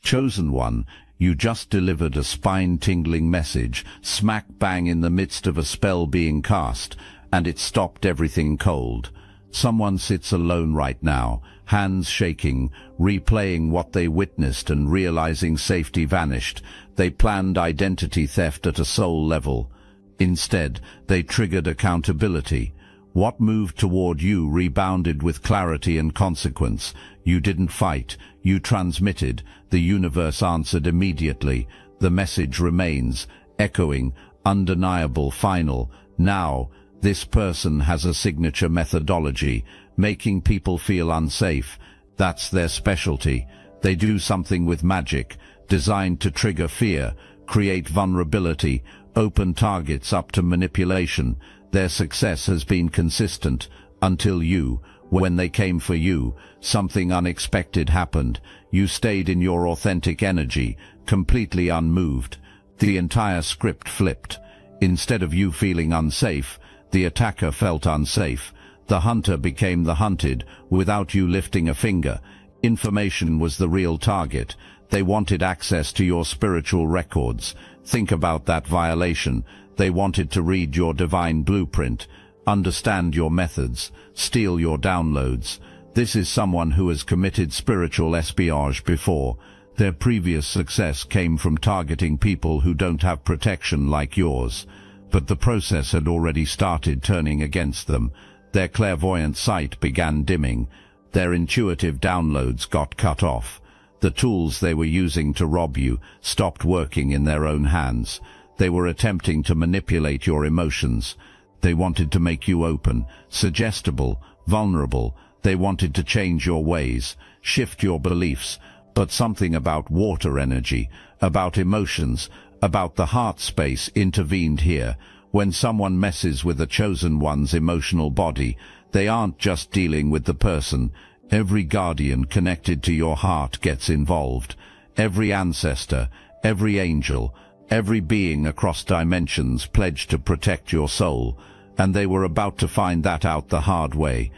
Chosen one, you just delivered a spine-tingling message, smack bang in the midst of a spell being cast, and it stopped everything cold. Someone sits alone right now, hands shaking, replaying what they witnessed and realizing safety vanished. They planned identity theft at a soul level. Instead, they triggered accountability. What moved toward you rebounded with clarity and consequence. You didn't fight, you transmitted. The universe answered immediately. The message remains, echoing, undeniable, final. Now, this person has a signature methodology, making people feel unsafe. That's their specialty. They do something with magic, designed to trigger fear, create vulnerability, open targets up to manipulation. Their success has been consistent, until you, when they came for you, something unexpected happened. You stayed in your authentic energy, completely unmoved. The entire script flipped. Instead of you feeling unsafe, the attacker felt unsafe. The hunter became the hunted, without you lifting a finger. Information was the real target. They wanted access to your spiritual records. Think about that violation. They wanted to read your divine blueprint, understand your methods, steal your downloads. This is someone who has committed spiritual espionage before. Their previous success came from targeting people who don't have protection like yours. But the process had already started turning against them. Their clairvoyant sight began dimming. Their intuitive downloads got cut off. The tools they were using to rob you stopped working in their own hands. They were attempting to manipulate your emotions. They wanted to make you open, suggestible, vulnerable. They wanted to change your ways, shift your beliefs. But something about water energy, about emotions, about the heart space intervened here. When someone messes with a chosen one's emotional body, they aren't just dealing with the person. Every guardian connected to your heart gets involved. Every ancestor, every angel, every being across dimensions pledged to protect your soul. And they were about to find that out the hard way.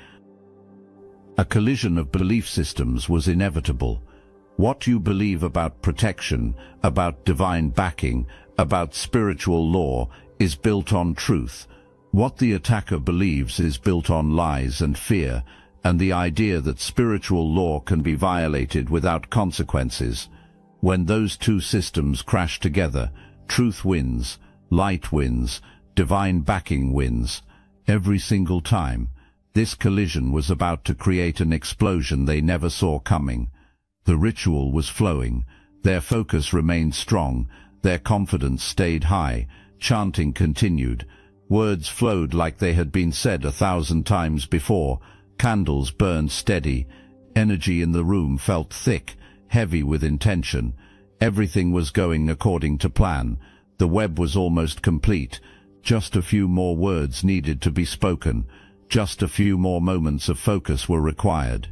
A collision of belief systems was inevitable. What you believe about protection, about divine backing, about spiritual law, is built on truth. What the attacker believes is built on lies and fear, and the idea that spiritual law can be violated without consequences. When those two systems crash together, truth wins, light wins, divine backing wins. Every single time, this collision was about to create an explosion they never saw coming. The ritual was flowing. Their focus remained strong. Their confidence stayed high. Chanting continued. Words flowed like they had been said 1,000 times before. Candles burned steady. Energy in the room felt thick, heavy with intention. Everything was going according to plan. The web was almost complete. Just a few more words needed to be spoken. Just a few more moments of focus were required.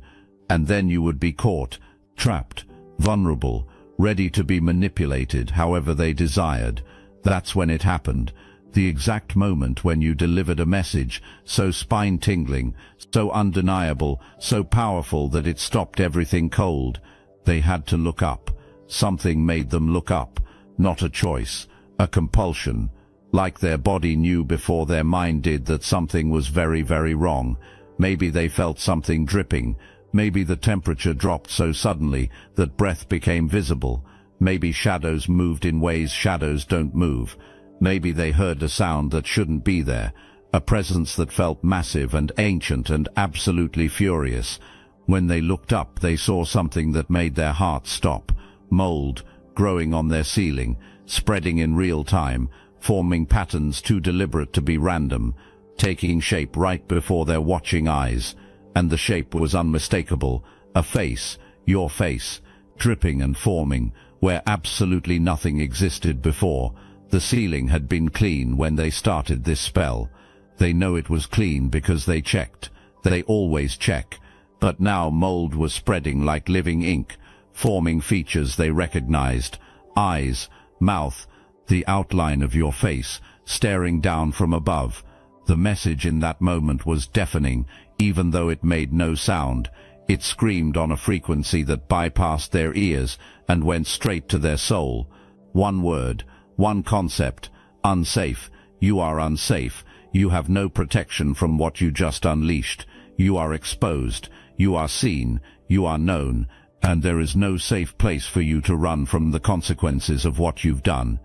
And then you would be caught, trapped, vulnerable, ready to be manipulated however they desired. That's when it happened. The exact moment when you delivered a message, so spine-tingling, so undeniable, so powerful that it stopped everything cold. They had to look up. Something made them look up. Not a choice, a compulsion. Like their body knew before their mind did that something was very, very wrong. Maybe they felt something dripping. Maybe the temperature dropped so suddenly that breath became visible. Maybe shadows moved in ways shadows don't move. Maybe they heard a sound that shouldn't be there, a presence that felt massive and ancient and absolutely furious. When they looked up, they saw something that made their heart stop. Mold, growing on their ceiling, spreading in real time, forming patterns too deliberate to be random, taking shape right before their watching eyes. And the shape was unmistakable, a face, your face, dripping and forming, where absolutely nothing existed before. The ceiling had been clean when they started this spell. They know it was clean because they checked. They always check. But now mold was spreading like living ink, forming features they recognized. Eyes, mouth, the outline of your face, staring down from above. The message in that moment was deafening, even though it made no sound. It screamed on a frequency that bypassed their ears and went straight to their soul. One word, one concept: unsafe. You are unsafe. You have no protection from what you just unleashed. You are exposed. You are seen. You are known. And there is no safe place for you to run from the consequences of what you've done.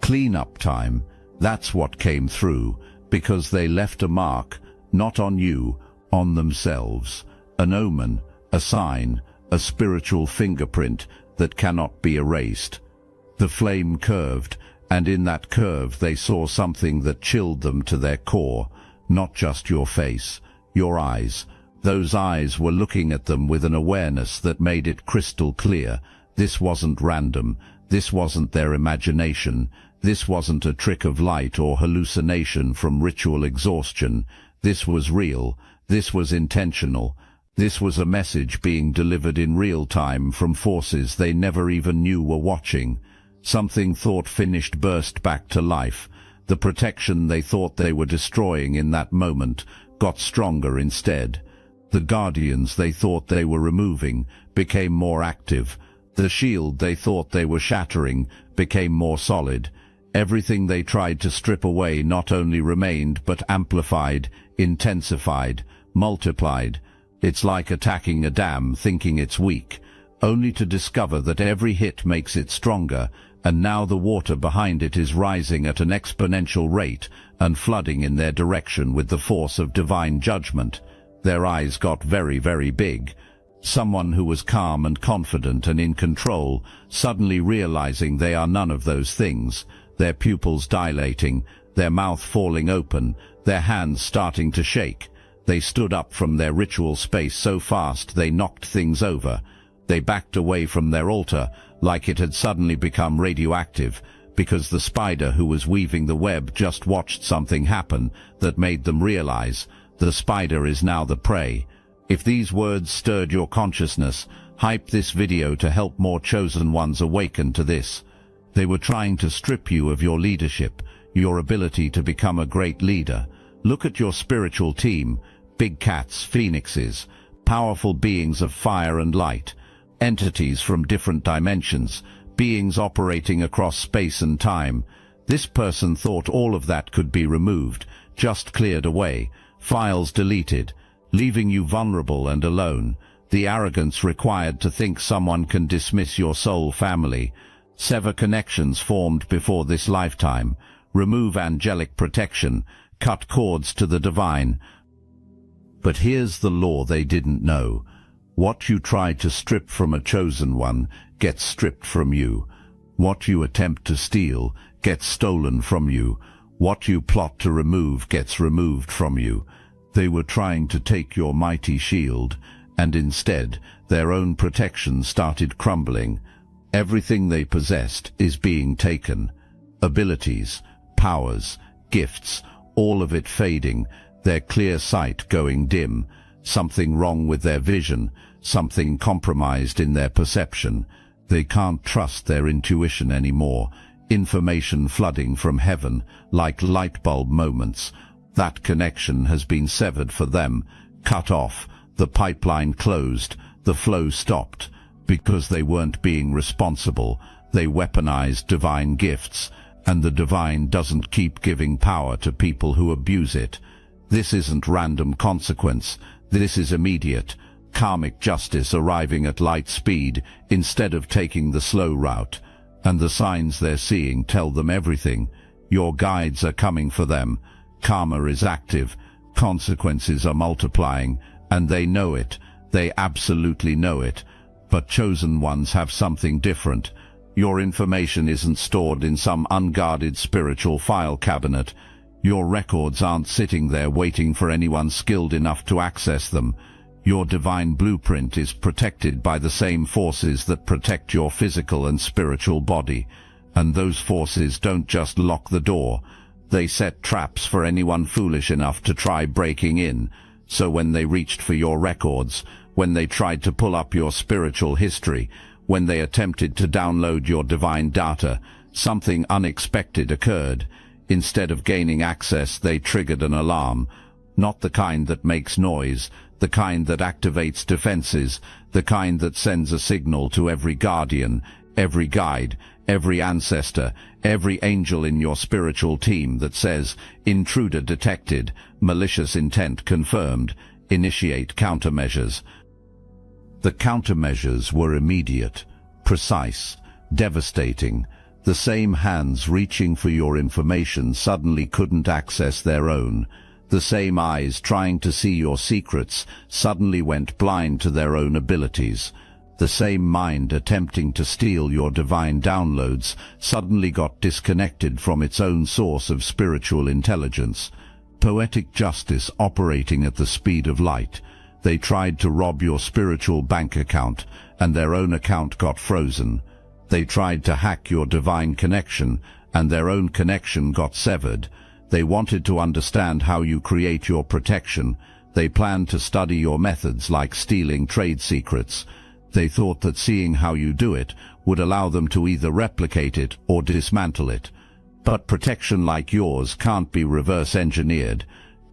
Clean-up time. That's what came through, because they left a mark, not on you, on themselves. An omen, a sign, a spiritual fingerprint that cannot be erased. The flame curved, and in that curve they saw something that chilled them to their core. Not just your face, your eyes. Those eyes were looking at them with an awareness that made it crystal clear. This wasn't random. This wasn't their imagination. This wasn't a trick of light or hallucination from ritual exhaustion. This was real. This was intentional. This was a message being delivered in real time from forces they never even knew were watching. Something thought finished burst back to life. The protection they thought they were destroying in that moment got stronger instead. The guardians they thought they were removing became more active. The shield they thought they were shattering became more solid. Everything they tried to strip away not only remained but amplified, intensified, multiplied. It's like attacking a dam thinking it's weak, only to discover that every hit makes it stronger, and now the water behind it is rising at an exponential rate and flooding in their direction with the force of divine judgment. Their eyes got very, very big. Someone who was calm and confident and in control, suddenly realizing they are none of those things, their pupils dilating, their mouth falling open, their hands starting to shake. They stood up from their ritual space so fast they knocked things over. They backed away from their altar like it had suddenly become radioactive, because the spider who was weaving the web just watched something happen that made them realize the spider is now the prey. If these words stirred your consciousness, hype this video to help more chosen ones awaken to this. They were trying to strip you of your leadership, your ability to become a great leader. Look at your spiritual team, big cats, phoenixes, powerful beings of fire and light, entities from different dimensions, beings operating across space and time. This person thought all of that could be removed, just cleared away, files deleted, leaving you vulnerable and alone. The arrogance required to think someone can dismiss your soul family, sever connections formed before this lifetime, remove angelic protection, cut cords to the divine. But here's the law they didn't know. What you try to strip from a chosen one gets stripped from you. What you attempt to steal gets stolen from you. What you plot to remove gets removed from you. They were trying to take your mighty shield, and instead their own protection started crumbling. Everything they possessed is being taken. Abilities, powers, gifts, all of it fading, their clear sight going dim, something wrong with their vision, something compromised in their perception. They can't trust their intuition anymore. Information flooding from heaven, like light bulb moments. That connection has been severed for them, cut off, the pipeline closed, the flow stopped. Because they weren't being responsible, they weaponized divine gifts, and the divine doesn't keep giving power to people who abuse it. This isn't random consequence, this is immediate, karmic justice arriving at light speed instead of taking the slow route. And the signs they're seeing tell them everything. Your guides are coming for them. Karma is active. Consequences are multiplying. And they know it. They absolutely know it. But chosen ones have something different. Your information isn't stored in some unguarded spiritual file cabinet. Your records aren't sitting there waiting for anyone skilled enough to access them. Your divine blueprint is protected by the same forces that protect your physical and spiritual body. And those forces don't just lock the door. They set traps for anyone foolish enough to try breaking in. So when they reached for your records, when they tried to pull up your spiritual history, when they attempted to download your divine data, something unexpected occurred. Instead of gaining access, they triggered an alarm. Not the kind that makes noise, the kind that activates defenses, the kind that sends a signal to every guardian, every guide, every ancestor, every angel in your spiritual team that says, intruder detected, malicious intent confirmed, initiate countermeasures. The countermeasures were immediate, precise, devastating. The same hands reaching for your information suddenly couldn't access their own. The same eyes trying to see your secrets suddenly went blind to their own abilities. The same mind attempting to steal your divine downloads suddenly got disconnected from its own source of spiritual intelligence. Poetic justice operating at the speed of light. They tried to rob your spiritual bank account, and their own account got frozen. They tried to hack your divine connection, and their own connection got severed. They wanted to understand how you create your protection. They planned to study your methods like stealing trade secrets. They thought that seeing how you do it would allow them to either replicate it or dismantle it. But protection like yours can't be reverse engineered,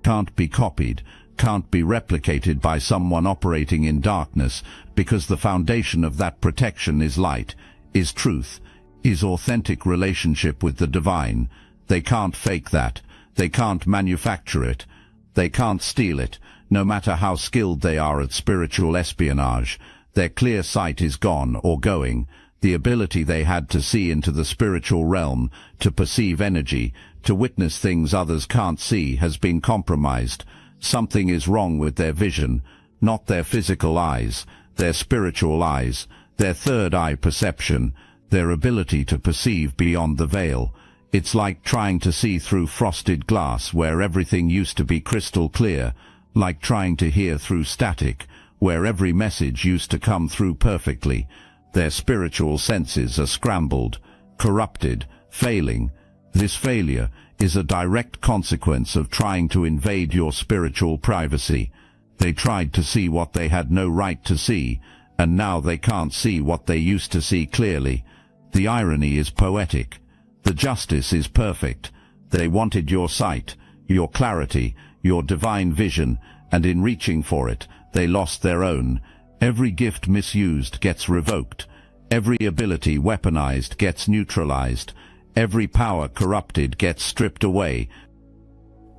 can't be copied, can't be replicated by someone operating in darkness, because the foundation of that protection is light, is truth, is authentic relationship with the divine. They can't fake that. They can't manufacture it. They can't steal it, no matter how skilled they are at spiritual espionage. Their clear sight is gone or going. The ability they had to see into the spiritual realm, to perceive energy, to witness things others can't see has been compromised. Something is wrong with their vision, not their physical eyes, their spiritual eyes, their third eye perception, their ability to perceive beyond the veil. It's like trying to see through frosted glass where everything used to be crystal clear, like trying to hear through static, where every message used to come through perfectly. Their spiritual senses are scrambled, corrupted, failing. This failure is a direct consequence of trying to invade your spiritual privacy. They tried to see what they had no right to see, and now they can't see what they used to see clearly. The irony is poetic. The justice is perfect. They wanted your sight, your clarity, your divine vision, and in reaching for it, they lost their own. Every gift misused gets revoked. Every ability weaponized gets neutralized. Every power corrupted gets stripped away.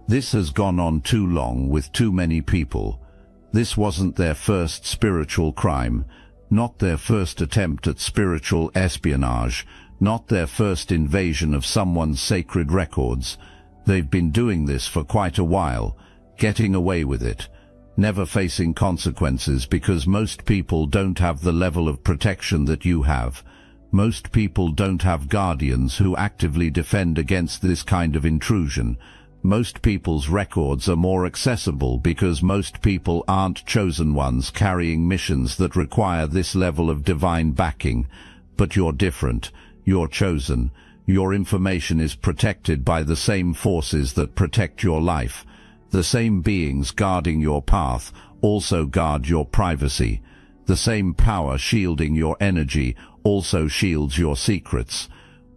This has gone on too long with too many people. This wasn't their first spiritual crime, not their first attempt at spiritual espionage, not their first invasion of someone's sacred records. They've been doing this for quite a while, getting away with it, never facing consequences because most people don't have the level of protection that you have. Most people don't have guardians who actively defend against this kind of intrusion. Most people's records are more accessible because most people aren't chosen ones carrying missions that require this level of divine backing. But you're different. You're chosen. Your information is protected by the same forces that protect your life. The same beings guarding your path also guard your privacy. The same power shielding your energy also shields your secrets.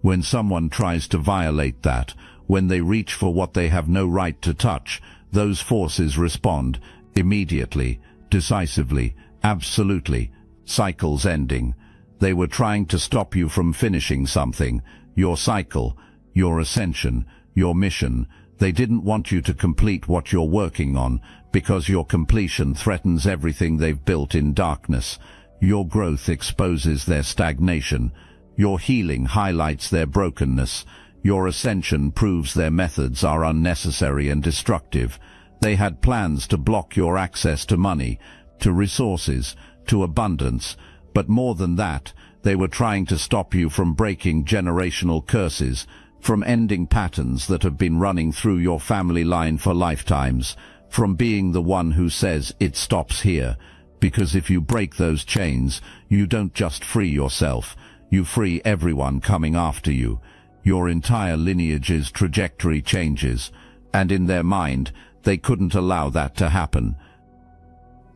When someone tries to violate that, when they reach for what they have no right to touch, those forces respond immediately, decisively, absolutely. Cycles ending. They were trying to stop you from finishing something, your cycle, your ascension, your mission. They didn't want you to complete what you're working on, because your completion threatens everything they've built in darkness. Your growth exposes their stagnation. Your healing highlights their brokenness. Your ascension proves their methods are unnecessary and destructive. They had plans to block your access to money, to resources, to abundance. But more than that, they were trying to stop you from breaking generational curses, from ending patterns that have been running through your family line for lifetimes, from being the one who says it stops here. Because if you break those chains, you don't just free yourself, you free everyone coming after you. Your entire lineage's trajectory changes, and in their mind, they couldn't allow that to happen.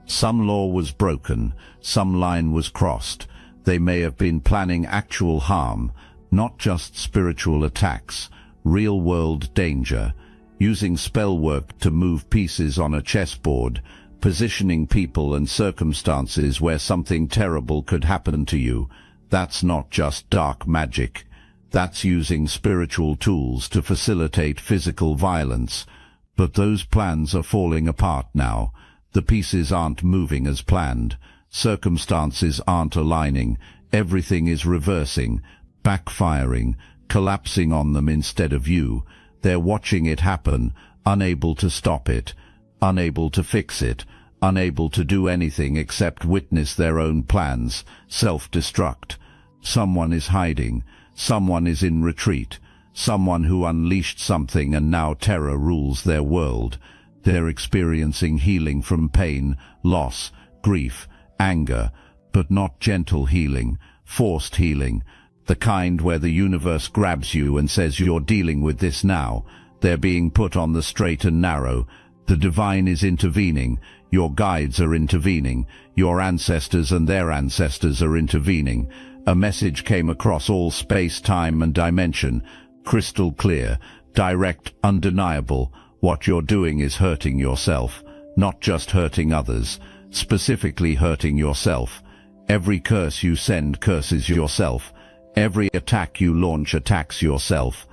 Some law was broken, some line was crossed. They may have been planning actual harm, not just spiritual attacks, real-world danger, using spell work to move pieces on a chessboard, positioning people and circumstances where something terrible could happen to you. That's not just dark magic. That's using spiritual tools to facilitate physical violence. But those plans are falling apart now. The pieces aren't moving as planned. Circumstances aren't aligning. Everything is reversing, backfiring, collapsing on them instead of you. They're watching it happen, unable to stop it, unable to fix it, unable to do anything except witness their own plans, self-destruct. Someone is hiding. Someone is in retreat. Someone who unleashed something and now terror rules their world. They're experiencing healing from pain, loss, grief, anger, but not gentle healing, forced healing, the kind where the universe grabs you and says you're dealing with this now. They're being put on the straight and narrow. The divine is intervening. Your guides are intervening. Your ancestors and their ancestors are intervening. A message came across all space, time and dimension, crystal clear, direct, undeniable. What you're doing is hurting yourself, not just hurting others, specifically hurting yourself. Every curse you send curses yourself. Every attack you launch attacks yourself.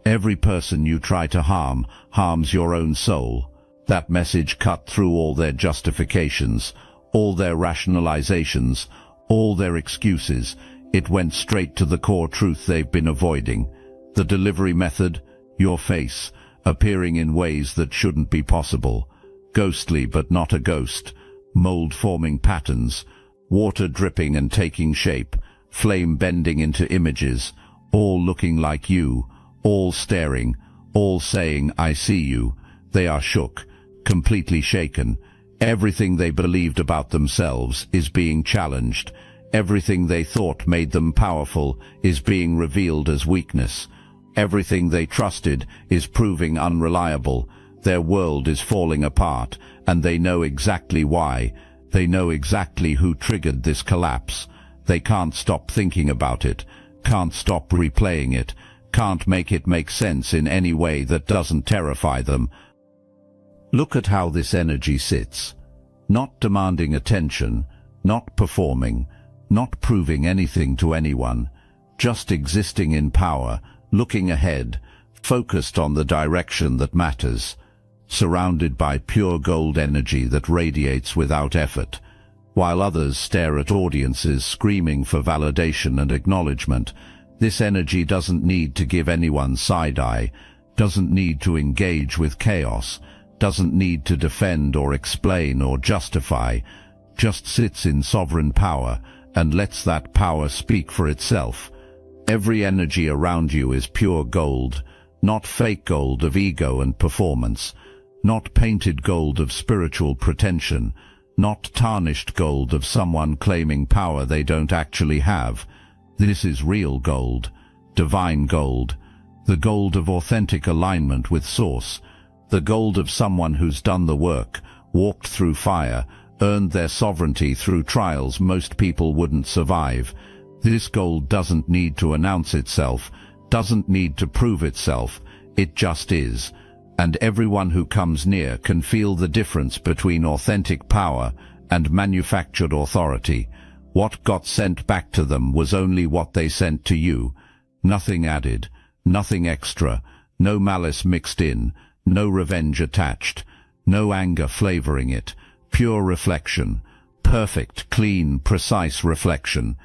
Every person you try to harm harms your own soul. That message cut through all their justifications, all their rationalizations, all their excuses. It went straight to the core truth they've been avoiding. The delivery method, your face, appearing in ways that shouldn't be possible. Ghostly but not a ghost. Mold-forming patterns. Water dripping and taking shape. Flame bending into images. All looking like you. All staring. All saying, I see you. They are shook. Completely shaken. Everything they believed about themselves is being challenged. Everything they thought made them powerful is being revealed as weakness. Everything they trusted is proving unreliable. Their world is falling apart, and they know exactly why. They know exactly who triggered this collapse. They can't stop thinking about it, can't stop replaying it, can't make it make sense in any way that doesn't terrify them. Look at how this energy sits. Not demanding attention, not performing, not proving anything to anyone, just existing in power, looking ahead, focused on the direction that matters, surrounded by pure gold energy that radiates without effort. While others stare at audiences screaming for validation and acknowledgement, this energy doesn't need to give anyone side-eye, doesn't need to engage with chaos, doesn't need to defend or explain or justify, just sits in sovereign power and lets that power speak for itself. Every energy around you is pure gold, not fake gold of ego and performance, not painted gold of spiritual pretension, not tarnished gold of someone claiming power they don't actually have. This is real gold, divine gold, the gold of authentic alignment with Source, the gold of someone who's done the work, walked through fire, earned their sovereignty through trials most people wouldn't survive. This gold doesn't need to announce itself, doesn't need to prove itself, it just is. And everyone who comes near can feel the difference between authentic power and manufactured authority. What got sent back to them was only what they sent to you. Nothing added, nothing extra, no malice mixed in, no revenge attached, no anger flavoring it. Pure reflection, perfect, clean, precise reflection.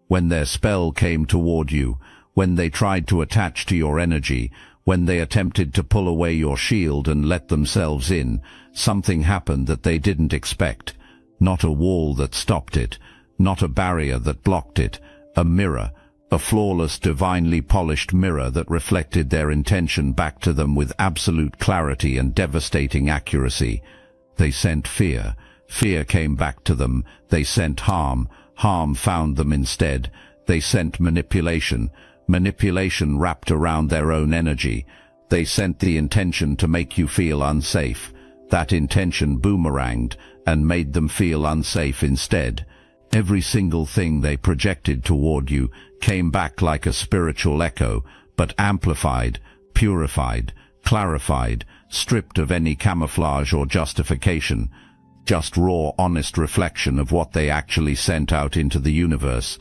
When their spell came toward you, when they tried to attach to your energy, when they attempted to pull away your shield and let themselves in, something happened that they didn't expect. Not a wall that stopped it, not a barrier that blocked it, a mirror, a flawless, divinely polished mirror that reflected their intention back to them with absolute clarity and devastating accuracy. They sent fear. Fear came back to them. They sent harm. Harm found them instead. They sent manipulation. Manipulation wrapped around their own energy. They sent the intention to make you feel unsafe. That intention boomeranged and made them feel unsafe instead. Every single thing they projected toward you came back like a spiritual echo, but amplified, purified, clarified, stripped of any camouflage or justification. just raw, honest reflection of what they actually sent out into the universe.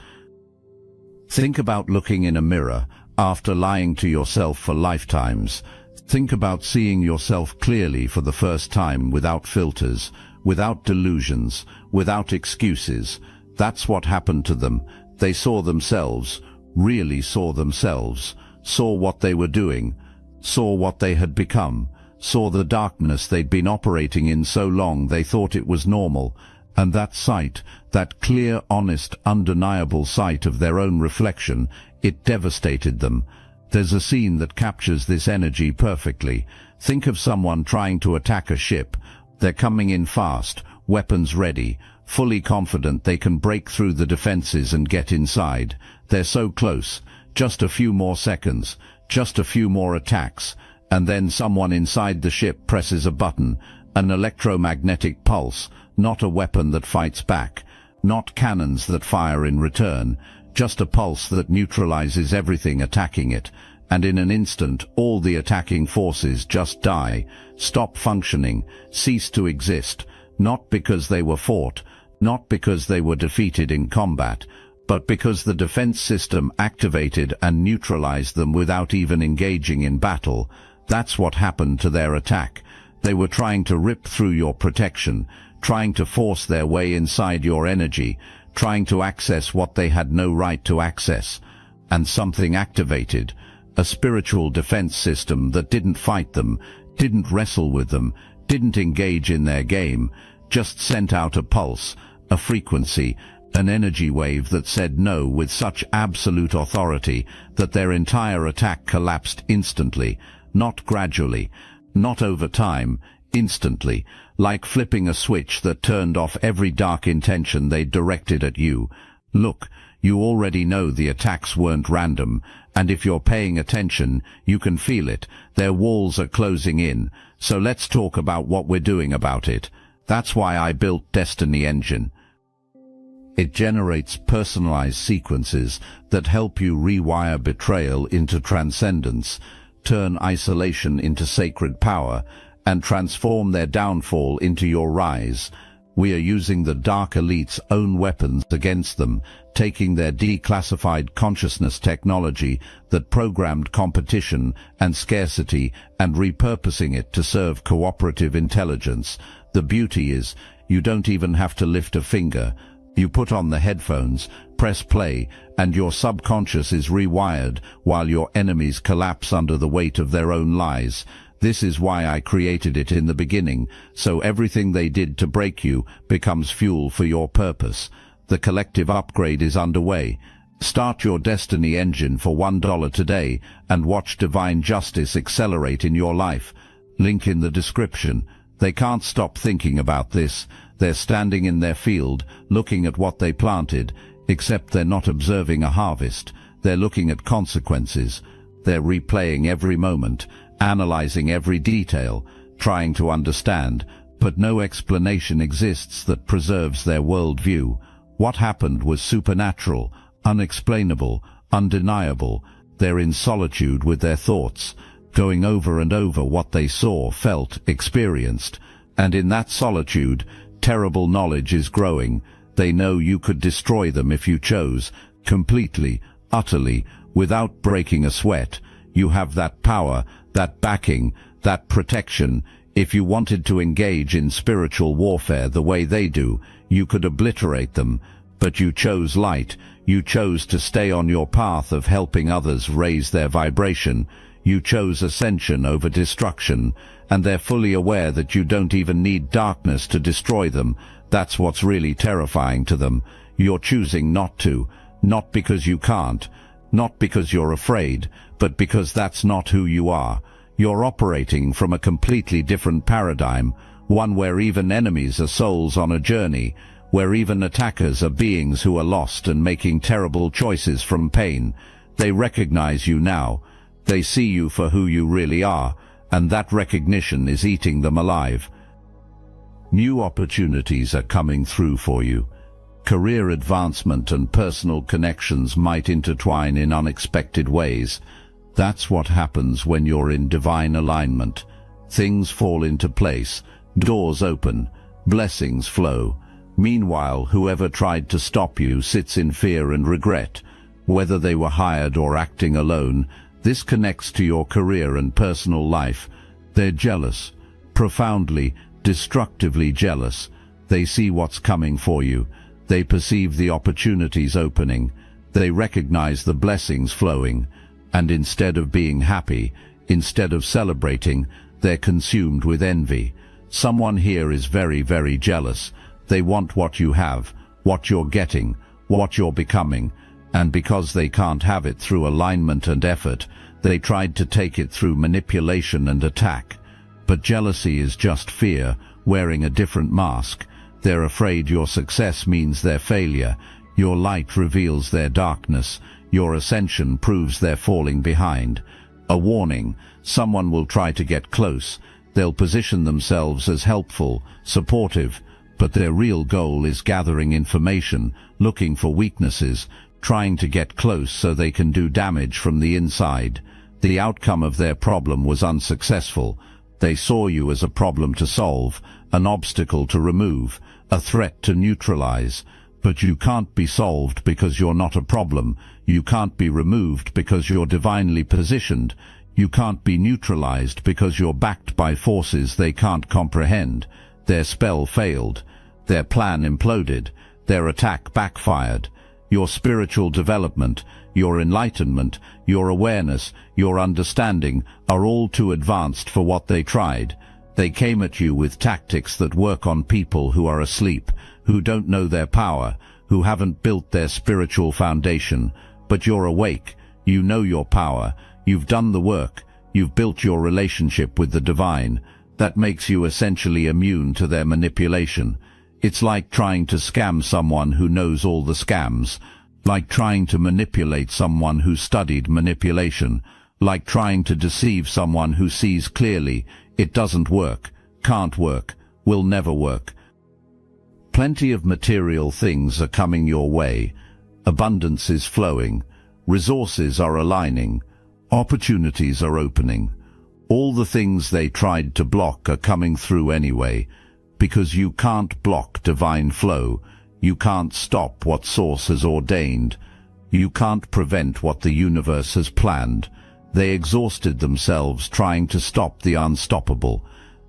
Think about looking in a mirror after lying to yourself for lifetimes. Think about seeing yourself clearly for the first time, without filters, without delusions, without excuses. That's what happened to them. They saw themselves, really saw themselves, saw what they were doing, saw what they had become, saw the darkness they'd been operating in so long they thought it was normal. And that sight, that clear, honest, undeniable sight of their own reflection, it devastated them. There's a scene that captures this energy perfectly. Think of someone trying to attack a ship. They're coming in fast, weapons ready, fully confident they can break through the defenses and get inside. They're so close. Just a few more seconds, just a few more attacks, and then someone inside the ship presses a button, an electromagnetic pulse, not a weapon that fights back, not cannons that fire in return, just a pulse that neutralizes everything attacking it, and in an instant all the attacking forces just die, stop functioning, cease to exist, not because they were fought, not because they were defeated in combat, but because the defense system activated and neutralized them without even engaging in battle. That's what happened to their attack. They were trying to rip through your protection, trying to force their way inside your energy, trying to access what they had no right to access. And something activated, a spiritual defense system that didn't fight them, didn't wrestle with them, didn't engage in their game, just sent out a pulse, a frequency, an energy wave that said no with such absolute authority that their entire attack collapsed instantly, not gradually, not over time, instantly, like flipping a switch that turned off every dark intention they directed at you. Look, you already know the attacks weren't random, and if you're paying attention, you can feel it. Their walls are closing in, so let's talk about what we're doing about it. That's why I built Destiny Engine. It generates personalized sequences that help you rewire betrayal into transcendence, turn isolation into sacred power, and transform their downfall into your rise. We are using the Dark Elite's own weapons against them, taking their declassified consciousness technology that programmed competition and scarcity and repurposing it to serve cooperative intelligence. The beauty is, you don't even have to lift a finger. You put on the headphones, press play, and your subconscious is rewired while your enemies collapse under the weight of their own lies. This is why I created it in the beginning, so everything they did to break you becomes fuel for your purpose. The collective upgrade is underway. Start your Destiny Engine for $1 today and watch divine justice accelerate in your life. Link in the description. They can't stop thinking about this. They're standing in their field, looking at what they planted, except they're not observing a harvest. They're looking at consequences. They're replaying every moment, analyzing every detail, trying to understand, but no explanation exists that preserves their worldview. What happened was supernatural, unexplainable, undeniable. They're in solitude with their thoughts, going over and over what they saw, felt, experienced. And in that solitude, terrible knowledge is growing. They know you could destroy them if you chose, completely, utterly, without breaking a sweat. You have that power, that backing, that protection. If you wanted to engage in spiritual warfare the way they do, you could obliterate them. But you chose light. You chose to stay on your path of helping others raise their vibration. You chose ascension over destruction, and they're fully aware that you don't even need darkness to destroy them. That's what's really terrifying to them. You're choosing not to, not because you can't, not because you're afraid, but because that's not who you are. You're operating from a completely different paradigm, one where even enemies are souls on a journey, where even attackers are beings who are lost and making terrible choices from pain. They recognize you now. They see you for who you really are, and that recognition is eating them alive. New opportunities are coming through for you. Career advancement and personal connections might intertwine in unexpected ways. That's what happens when you're in divine alignment. Things fall into place, doors open, Blessings flow. Meanwhile, whoever tried to stop you sits in fear and regret. Whether they were hired or acting alone, this connects to your career and personal life. They're jealous. Profoundly, destructively jealous. They see what's coming for you. They perceive the opportunities opening. They recognize the blessings flowing. And instead of being happy, instead of celebrating, they're consumed with envy. Someone here is very, very jealous. They want what you have, what you're getting, what you're becoming. And because they can't have it through alignment and effort, they tried to take it through manipulation and attack. But jealousy is just fear, wearing a different mask. They're afraid your success means their failure. Your light reveals their darkness. Your ascension proves they're falling behind. A warning: someone will try to get close. They'll position themselves as helpful, supportive, but their real goal is gathering information, looking for weaknesses, trying to get close so they can do damage from the inside. The outcome of their problem was unsuccessful. They saw you as a problem to solve, an obstacle to remove, a threat to neutralize. But you can't be solved because you're not a problem. You can't be removed because you're divinely positioned. You can't be neutralized because you're backed by forces they can't comprehend. Their spell failed. Their plan imploded. Their attack backfired. Your spiritual development, your enlightenment, your awareness, your understanding are all too advanced for what they tried. They came at you with tactics that work on people who are asleep, who don't know their power, who haven't built their spiritual foundation. But you're awake. You know your power. You've done the work. You've built your relationship with the divine. That makes you essentially immune to their manipulation. It's like trying to scam someone who knows all the scams, like trying to manipulate someone who studied manipulation, like trying to deceive someone who sees clearly. It doesn't work, can't work, will never work. Plenty of material things are coming your way. Abundance is flowing. Resources are aligning. Opportunities are opening. All the things they tried to block are coming through anyway. Because you can't block divine flow. You can't stop what Source has ordained. You can't prevent what the universe has planned. They exhausted themselves trying to stop the unstoppable.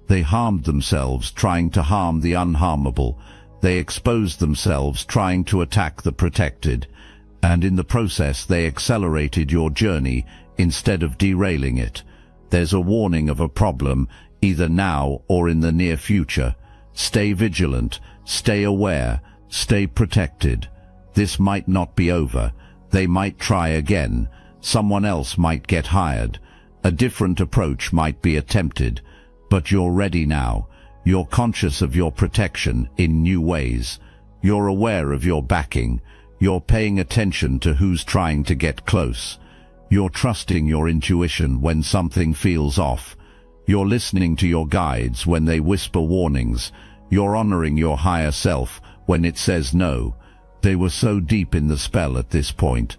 They harmed themselves trying to harm the unharmable. They exposed themselves trying to attack the protected. And in the process they accelerated your journey instead of derailing it. There's a warning of a problem, either now or in the near future. Stay vigilant, stay aware, stay protected. This might not be over. They might try again. Someone else might get hired. A different approach might be attempted. But you're ready now. You're conscious of your protection in new ways. You're aware of your backing. You're paying attention to who's trying to get close. You're trusting your intuition when something feels off. You're listening to your guides when they whisper warnings. You're honoring your higher self when it says no. They were so deep in the spell at this point.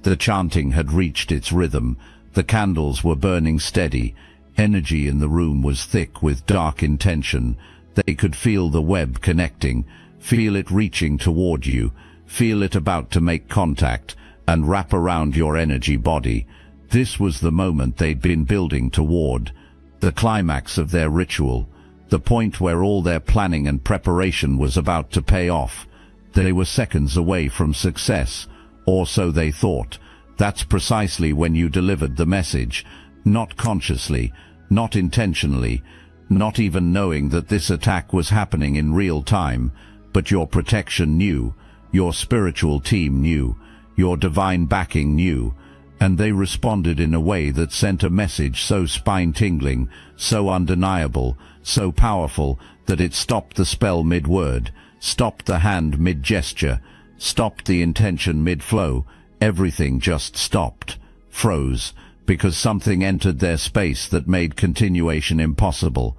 The chanting had reached its rhythm. The candles were burning steady. Energy in the room was thick with dark intention. They could feel the web connecting, feel it reaching toward you, feel it about to make contact and wrap around your energy body. This was the moment they'd been building toward, the climax of their ritual, the point where all their planning and preparation was about to pay off. They were seconds away from success, or so they thought. That's precisely when you delivered the message, not consciously, not intentionally, not even knowing that this attack was happening in real time, but your protection knew, your spiritual team knew, your divine backing knew, and they responded in a way that sent a message so spine-tingling, so undeniable, so powerful that it stopped the spell mid-word, stopped the hand mid-gesture, stopped the intention mid-flow. Everything just stopped, froze, because something entered their space that made continuation impossible.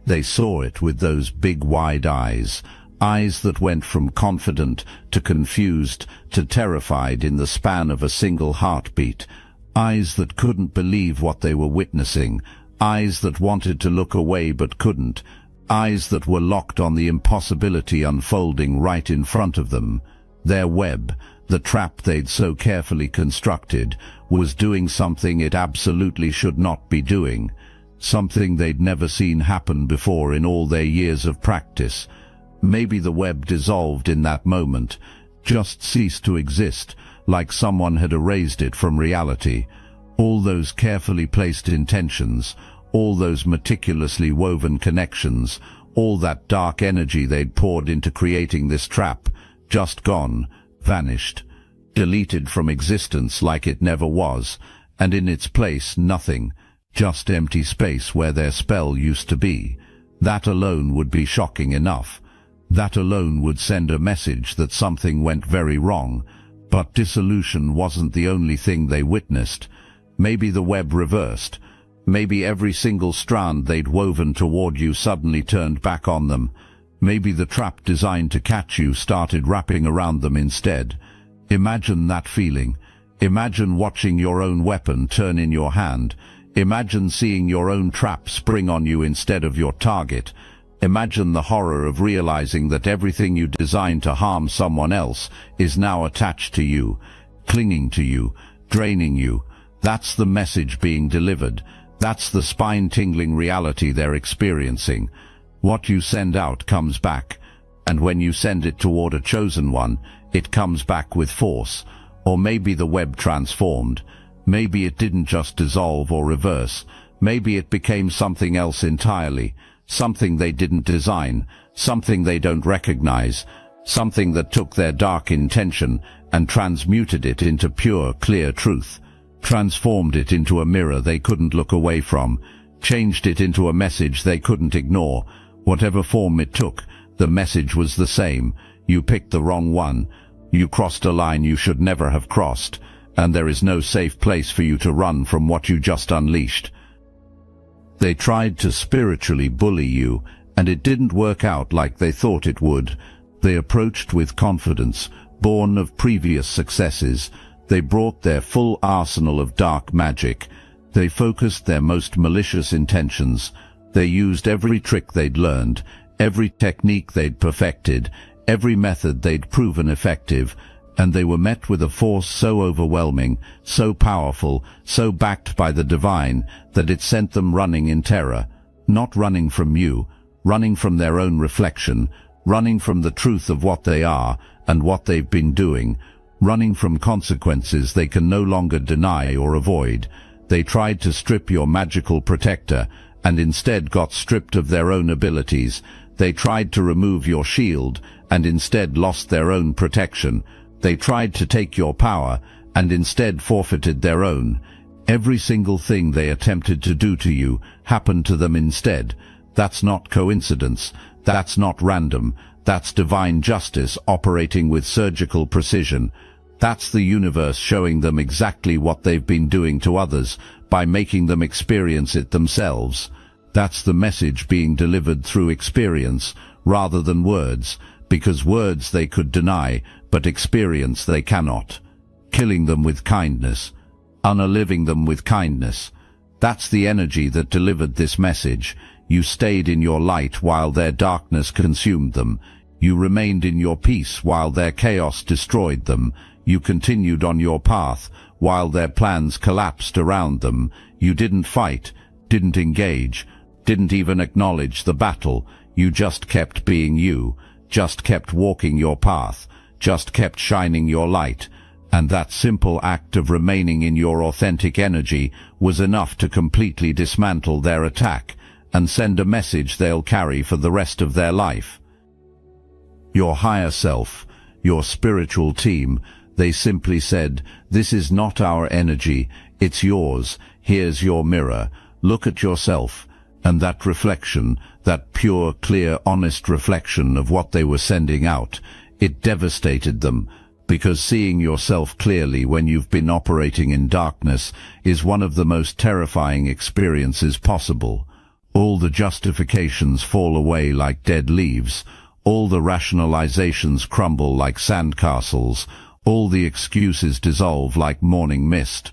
They saw it with those big wide eyes, eyes that went from confident to confused to terrified in the span of a single heartbeat, eyes that couldn't believe what they were witnessing, eyes that wanted to look away but couldn't, eyes that were locked on the impossibility unfolding right in front of them. Their web, the trap they'd so carefully constructed, was doing something it absolutely should not be doing, something they'd never seen happen before in all their years of practice. Maybe the web dissolved in that moment, just ceased to exist, like someone had erased it from reality. All those carefully placed intentions, all those meticulously woven connections, all that dark energy they'd poured into creating this trap, just gone, vanished, deleted from existence like it never was, and in its place nothing, just empty space where their spell used to be. That alone would be shocking enough. That alone would send a message that something went very wrong. But dissolution wasn't the only thing they witnessed. Maybe the web reversed. Maybe every single strand they'd woven toward you suddenly turned back on them. Maybe the trap designed to catch you started wrapping around them instead. Imagine that feeling. Imagine watching your own weapon turn in your hand. Imagine seeing your own trap spring on you instead of your target. Imagine the horror of realizing that everything you designed to harm someone else is now attached to you, clinging to you, draining you. That's the message being delivered. That's the spine-tingling reality they're experiencing. What you send out comes back, and when you send it toward a chosen one, it comes back with force. Or maybe the web transformed. Maybe it didn't just dissolve or reverse. Maybe it became something else entirely. Something they didn't design, something they don't recognize, something that took their dark intention and transmuted it into pure, clear truth, transformed it into a mirror they couldn't look away from, changed it into a message they couldn't ignore. Whatever form it took, the message was the same. You picked the wrong one. You crossed a line you should never have crossed, and there is no safe place for you to run from what you just unleashed. They tried to spiritually bully you, and it didn't work out like they thought it would. They approached with confidence, born of previous successes. They brought their full arsenal of dark magic. They focused their most malicious intentions. They used every trick they'd learned, every technique they'd perfected, every method they'd proven effective, and they were met with a force so overwhelming, so powerful, so backed by the divine, that it sent them running in terror. Not running from you, running from their own reflection, running from the truth of what they are and what they've been doing, running from consequences they can no longer deny or avoid. They tried to strip your magical protector, and instead got stripped of their own abilities. They tried to remove your shield, and instead lost their own protection. They tried to take your power, and instead forfeited their own. Every single thing they attempted to do to you happened to them instead. That's not coincidence. That's not random. That's divine justice operating with surgical precision. That's the universe showing them exactly what they've been doing to others by making them experience it themselves. That's the message being delivered through experience rather than words, because words they could deny, but experience they cannot. Killing them with kindness, unaliving them with kindness. That's the energy that delivered this message. You stayed in your light while their darkness consumed them. You remained in your peace while their chaos destroyed them. You continued on your path while their plans collapsed around them. You didn't fight, didn't engage, didn't even acknowledge the battle. You just kept being you, just kept walking your path, just kept shining your light. And that simple act of remaining in your authentic energy was enough to completely dismantle their attack and send a message they'll carry for the rest of their life. Your higher self, your spiritual team, they simply said, "This is not our energy, it's yours. Here's your mirror. Look at yourself." And that reflection, that pure, clear, honest reflection of what they were sending out, it devastated them, because seeing yourself clearly when you've been operating in darkness is one of the most terrifying experiences possible. All the justifications fall away like dead leaves. All the rationalizations crumble like sandcastles. All the excuses dissolve like morning mist.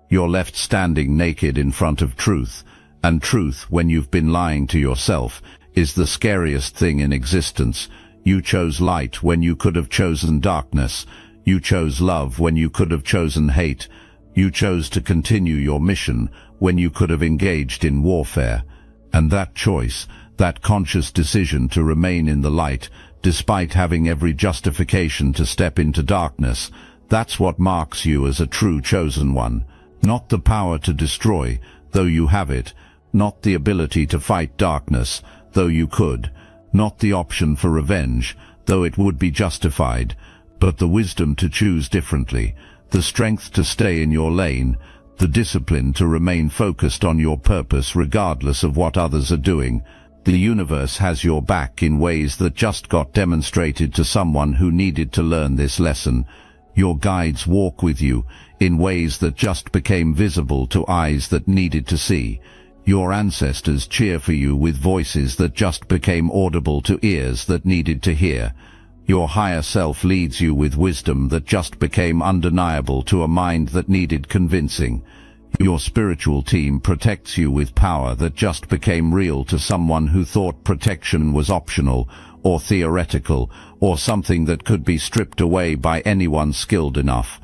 You're left standing naked in front of truth. And truth, when you've been lying to yourself, is the scariest thing in existence. You chose light when you could have chosen darkness. You chose love when you could have chosen hate. You chose to continue your mission when you could have engaged in warfare. And that choice, that conscious decision to remain in the light, despite having every justification to step into darkness, that's what marks you as a true chosen one. Not the power to destroy, though you have it. Not the ability to fight darkness, though you could. Not the option for revenge, though it would be justified. But the wisdom to choose differently, the strength to stay in your lane, the discipline to remain focused on your purpose regardless of what others are doing. The universe has your back in ways that just got demonstrated to someone who needed to learn this lesson. Your guides walk with you in ways that just became visible to eyes that needed to see. Your ancestors cheer for you with voices that just became audible to ears that needed to hear. Your higher self leads you with wisdom that just became undeniable to a mind that needed convincing. Your spiritual team protects you with power that just became real to someone who thought protection was optional or theoretical or something that could be stripped away by anyone skilled enough.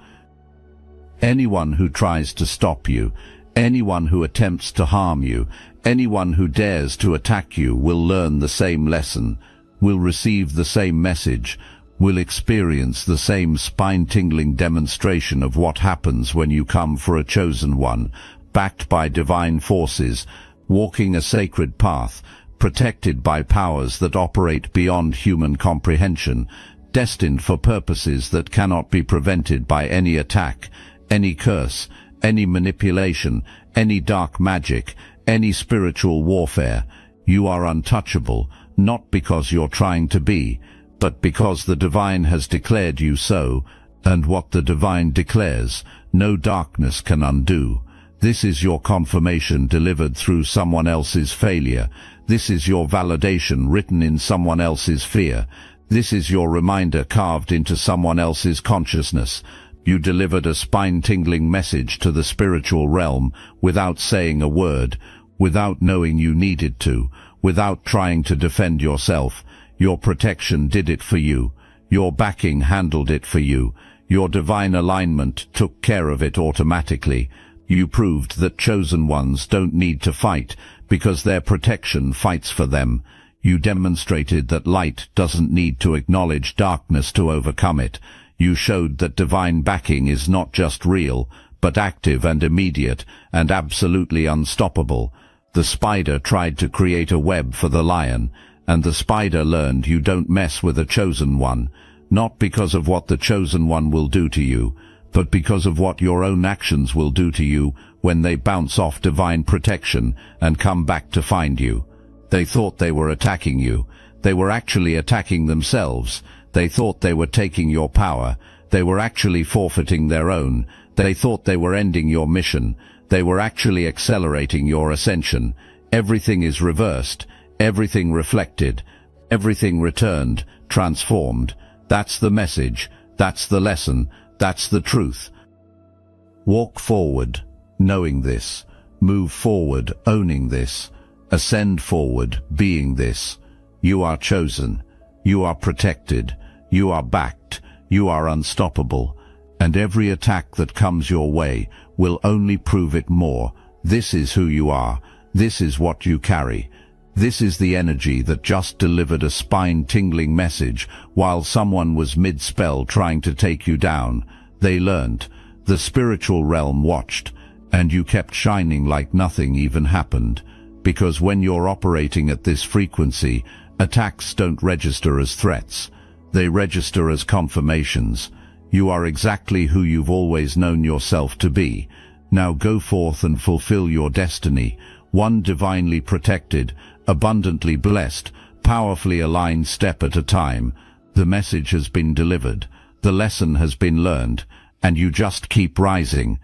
Anyone who tries to stop you, anyone who attempts to harm you, anyone who dares to attack you will learn the same lesson, will receive the same message, will experience the same spine-tingling demonstration of what happens when you come for a chosen one, backed by divine forces, walking a sacred path, protected by powers that operate beyond human comprehension, destined for purposes that cannot be prevented by any attack, any curse, any manipulation, any dark magic, any spiritual warfare. You are untouchable, not because you're trying to be, but because the divine has declared you so, and what the divine declares, no darkness can undo. This is your confirmation delivered through someone else's failure. This is your validation written in someone else's fear. This is your reminder carved into someone else's consciousness. You delivered a spine-tingling message to the spiritual realm without saying a word, without knowing you needed to, without trying to defend yourself. Your protection did it for you. Your backing handled it for you. Your divine alignment took care of it automatically. You proved that chosen ones don't need to fight because their protection fights for them. You demonstrated that light doesn't need to acknowledge darkness to overcome it. You showed that divine backing is not just real, but active and immediate and absolutely unstoppable. The spider tried to create a web for the lion, and the spider learned you don't mess with a chosen one, not because of what the chosen one will do to you, but because of what your own actions will do to you when they bounce off divine protection and come back to find you. They thought they were attacking you. They were actually attacking themselves. They thought they were taking your power. They were actually forfeiting their own. They thought they were ending your mission. They were actually accelerating your ascension. Everything is reversed. Everything reflected. Everything returned, transformed. That's the message. That's the lesson. That's the truth. Walk forward, knowing this. Move forward, owning this. Ascend forward, being this. You are chosen. You are protected. You are backed. You are unstoppable. And every attack that comes your way will only prove it more. This is who you are. This is what you carry. This is the energy that just delivered a spine-tingling message while someone was mid-spell trying to take you down. They learned. The spiritual realm watched. And you kept shining like nothing even happened. Because when you're operating at this frequency, attacks don't register as threats. They register as confirmations. You are exactly who you've always known yourself to be. Now go forth and fulfill your destiny, one divinely protected, abundantly blessed, powerfully aligned step at a time. The message has been delivered, the lesson has been learned, and you just keep rising.